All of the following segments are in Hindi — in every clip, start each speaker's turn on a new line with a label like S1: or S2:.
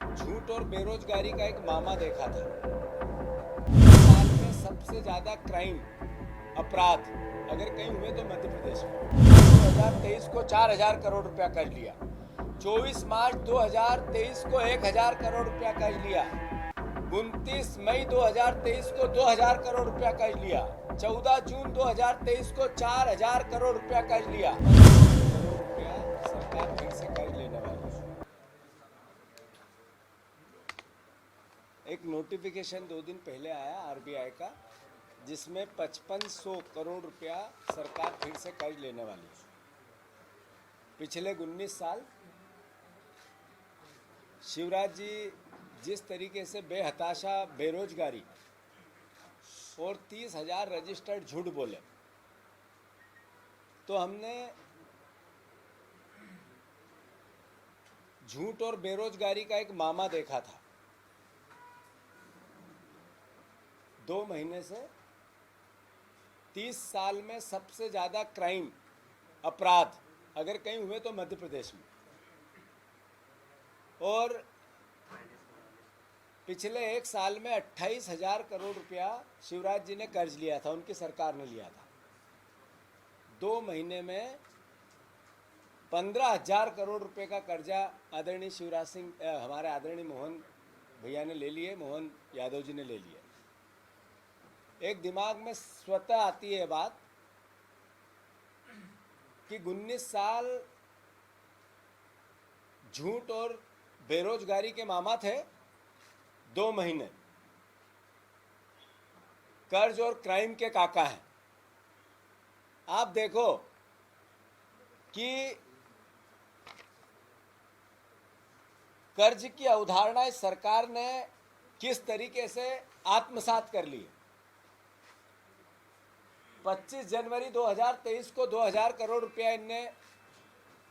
S1: झूठ और बेरोजगारी का एक मामा देखा था। साल में सबसे ज्यादा क्राइम अपराध अगर कहीं हुए तो मध्य प्रदेश में 2023 को 4,000 करोड़ रुपया कर्ज लिया। 24 मार्च 2023 को 1,000 करोड़ रुपया कर्ज लिया। 29 मई 2023 को 2,000 करोड़ रुपया कर्ज लिया। 14 जून 2023 को 4,000 करोड़ रुपया कर्ज लिया। करोड़ रुपया सरकार फिर से कर्ज लेने वाली है। एक नोटिफिकेशन 2 दिन पहले आया आरबीआई का, जिसमें 5500 करोड़ रुपया सरकार फिर से कर्ज लेने वाली है। पिछले 19 साल शिवराज जी जिस तरीके से बेहताशा बेरोजगारी और 30,000 रजिस्टर्ड झूठ बोले, तो हमने झूठ और बेरोजगारी का एक मामा देखा था। 2 महीने से 30 साल में सबसे ज़्यादा क्राइम अपराध अगर कहीं हुए तो मध्य प्रदेश में। और पिछले 1 साल में 28,000 करोड़ रुपया शिवराज जी ने कर्ज लिया था, उनकी सरकार ने लिया था। 2 महीने में 15,000 करोड़ रुपए का कर्जा आदरणीय शिवराज सिंह हमारे आदरणीय मोहन भैया ने ले लिए, मोहन यादव जी ने ले लिया। एक दिमाग में स्वतः आती है बात कि 19 साल झूठ और बेरोजगारी के मामा थे, 2 महीने कर्ज और क्राइम के काका हैं। आप देखो कि कर्ज की अवधारणा इस सरकार ने किस तरीके से आत्मसात कर ली। 25 जनवरी 2023 को 2,000 करोड़ रुपया इनने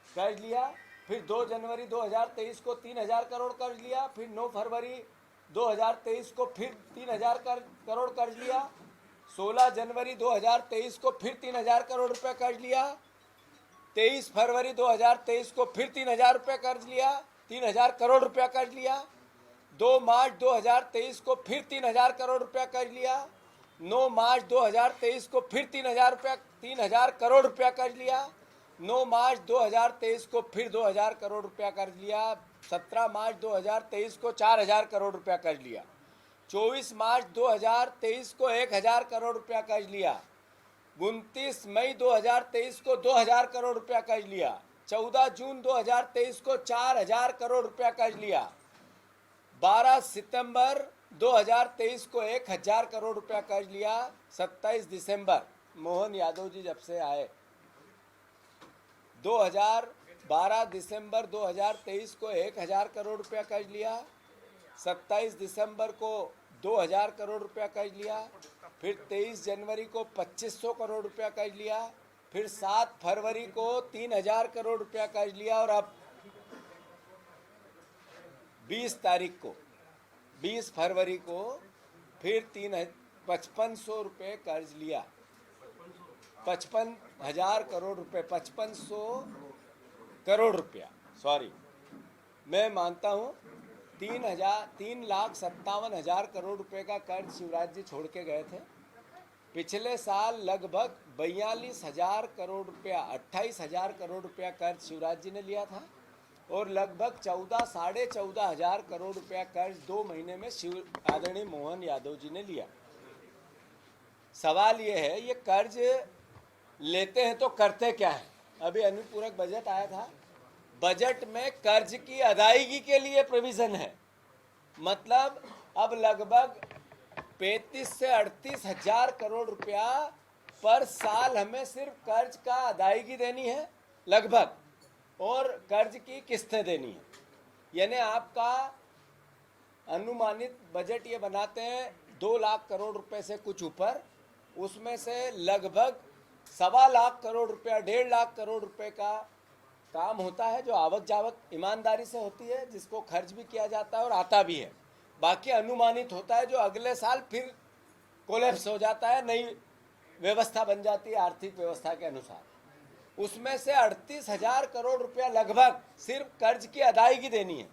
S1: कर्ज लिया। फिर 2 जनवरी 2023 को 3,000 करोड़ कर्ज लिया। फिर 9 फरवरी 2023 को फिर 3,000 करोड़ कर्ज लिया। 16 जनवरी 2023 को फिर 3,000 करोड़ रुपया कर्ज लिया। 23 फरवरी 2023 को फिर 3,000 रुपया कर्ज लिया, 3,000 करोड़ रुपया कर्ज लिया। 2 मार्च 2023 को फिर 3,000 करोड़ रुपया कर्ज लिया। 9 मार्च 2023 को फिर 3,000 करोड़ रुपया कर्ज लिया। 9 मार्च 2023 को फिर 2,000 करोड़ रुपया कर्ज लिया। 17 मार्च 2023 को 4,000 करोड़ रुपया कर्ज लिया। 24 मार्च 2023 को 1,000 करोड़ रुपया कर्ज लिया। 29 मई 2023 को 2,000 करोड़ रुपया कर्ज लिया। 14 जून 2023 को 4,000 करोड़ रुपया कर्ज लिया। 12 सितंबर 2023 को 1,000 करोड़ रुपया कर्ज लिया। 27 दिसंबर मोहन यादव जी जब से आए, 12 दिसंबर 2023 को 1,000 करोड़ रुपया कर्ज लिया। 27 दिसंबर को 2,000 करोड़ रुपया कर्ज लिया। फिर 23 जनवरी को 2,500 करोड़ रुपया कर्ज लिया। फिर 7 फरवरी को 3,000 करोड़ रुपया कर्ज लिया। और अब 20 तारीख को 20 फरवरी को फिर 5,500 रुपये कर्ज लिया। 55,000 करोड़ रुपये, 5,500 करोड़ रुपया, सॉरी, मैं मानता हूँ 3,57,000 करोड़ रुपए का कर्ज शिवराज जी छोड़ के गए थे। पिछले साल लगभग 42,000 करोड़ रुपया, 28,000 करोड़ रुपया कर्ज शिवराज जी ने लिया था। और लगभग 14,500 करोड़ रुपया कर्ज 2 महीने में आदरणीय मोहन यादव जी ने लिया। सवाल ये है, ये कर्ज लेते हैं तो करते क्या है? अभी अनुपूरक बजट आया था, बजट में कर्ज की अदायगी के लिए प्रोविजन है। मतलब अब लगभग 35 से 38,000 करोड़ रुपया पर साल हमें सिर्फ कर्ज का अदायगी देनी है लगभग, और कर्ज की किस्तें देनी है। यानी आपका अनुमानित बजट ये बनाते हैं 2 लाख करोड़ रुपए से कुछ ऊपर, उसमें से लगभग 1.25 लाख करोड़ रुपया, 1.5 लाख करोड़ रुपए का काम होता है जो आवक जावक ईमानदारी से होती है, जिसको खर्च भी किया जाता है और आता भी है। बाकी अनुमानित होता है जो अगले साल फिर कोलैप्स हो जाता है, नई व्यवस्था बन जाती है आर्थिक व्यवस्था के अनुसार। उसमें से 38,000 करोड़ रुपया लगभग सिर्फ कर्ज की अदायगी देनी है।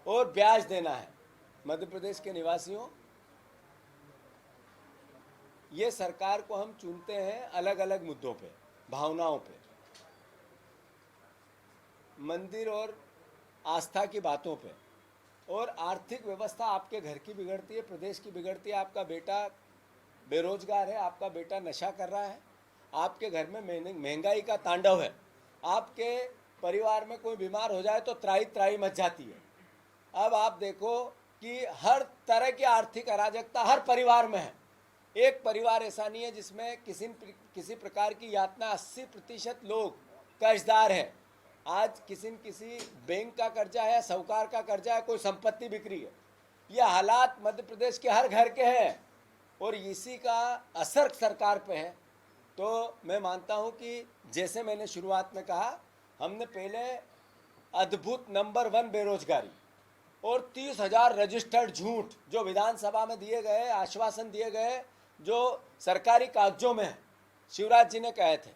S1: और ब्याज देना है। मध्य प्रदेश के निवासियों, ये सरकार को हम चुनते हैं अलग अलग मुद्दों पे, भावनाओं पे, मंदिर और आस्था की बातों पे, और आर्थिक व्यवस्था आपके घर की बिगड़ती है, प्रदेश की बिगड़ती है। आपका बेटा बेरोजगार है, आपका बेटा नशा कर रहा है, आपके घर में महंगाई का तांडव है, आपके परिवार में कोई बीमार हो जाए तो त्राही त्राही मच जाती है। अब आप देखो कि हर तरह की आर्थिक अराजकता हर परिवार में है। एक परिवार ऐसा नहीं है जिसमें किसी प्रकार की यातना। 80% लोग कर्जदार हैं। आज किसी न किसी बैंक का कर्जा है, साहूकार का कर्जा है, कोई संपत्ति बिक्री है। ये हालात मध्य प्रदेश के हर घर के हैं और इसी का असर सरकार पे है। तो मैं मानता हूं कि जैसे मैंने शुरुआत में कहा, हमने पहले अद्भुत नंबर 1 बेरोजगारी और 30,000 रजिस्टर्ड झूठ जो विधानसभा में दिए गए, आश्वासन दिए गए, जो सरकारी कागजों में है, शिवराज जी ने कहे थे।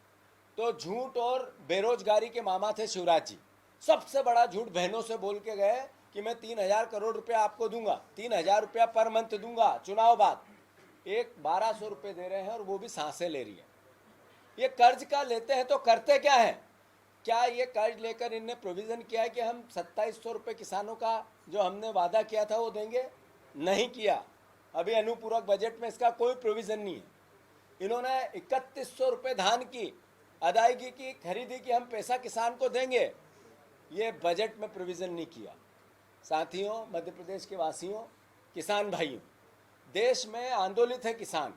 S1: तो झूठ और बेरोजगारी के मामा थे शिवराज जी। सबसे बड़ा झूठ बहनों से बोल के गए कि मैं 3,000 करोड़ रुपया आपको दूंगा, 3,000 रुपया पर मंथ दूंगा। चुनाव बाद एक 1,200 रुपये दे रहे हैं और वो भी सांसें ले रही है। ये कर्ज का लेते हैं तो करते क्या है? क्या ये कर्ज लेकर इनने प्रोविज़न किया है कि हम 2,700 रुपये किसानों का जो हमने वादा किया था वो देंगे? नहीं किया। अभी अनुपूरक बजट में इसका कोई प्रोविज़न नहीं है। इन्होंने 3,100 रुपये धान की अदायगी की, खरीदी की, हम पैसा किसान को देंगे, ये बजट में प्रोविज़न नहीं किया। साथियों, मध्य प्रदेश के वासियों, किसान भाइयों, देश में आंदोलित है किसान।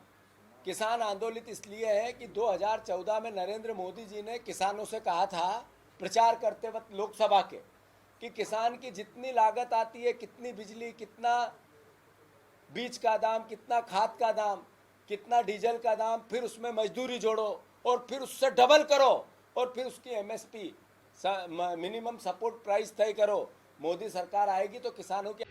S1: किसान आंदोलित इसलिए है कि 2014 में नरेंद्र मोदी जी ने किसानों से कहा था, प्रचार करते वक्त लोकसभा के, कि किसान की जितनी लागत आती है, कितनी बिजली, कितना बीज का दाम, कितना खाद का दाम, कितना डीजल का दाम, फिर उसमें मजदूरी जोड़ो और फिर उससे डबल करो और फिर उसकी MSP मिनिमम सपोर्ट प्राइस तय करो। मोदी सरकार आएगी तो किसानों के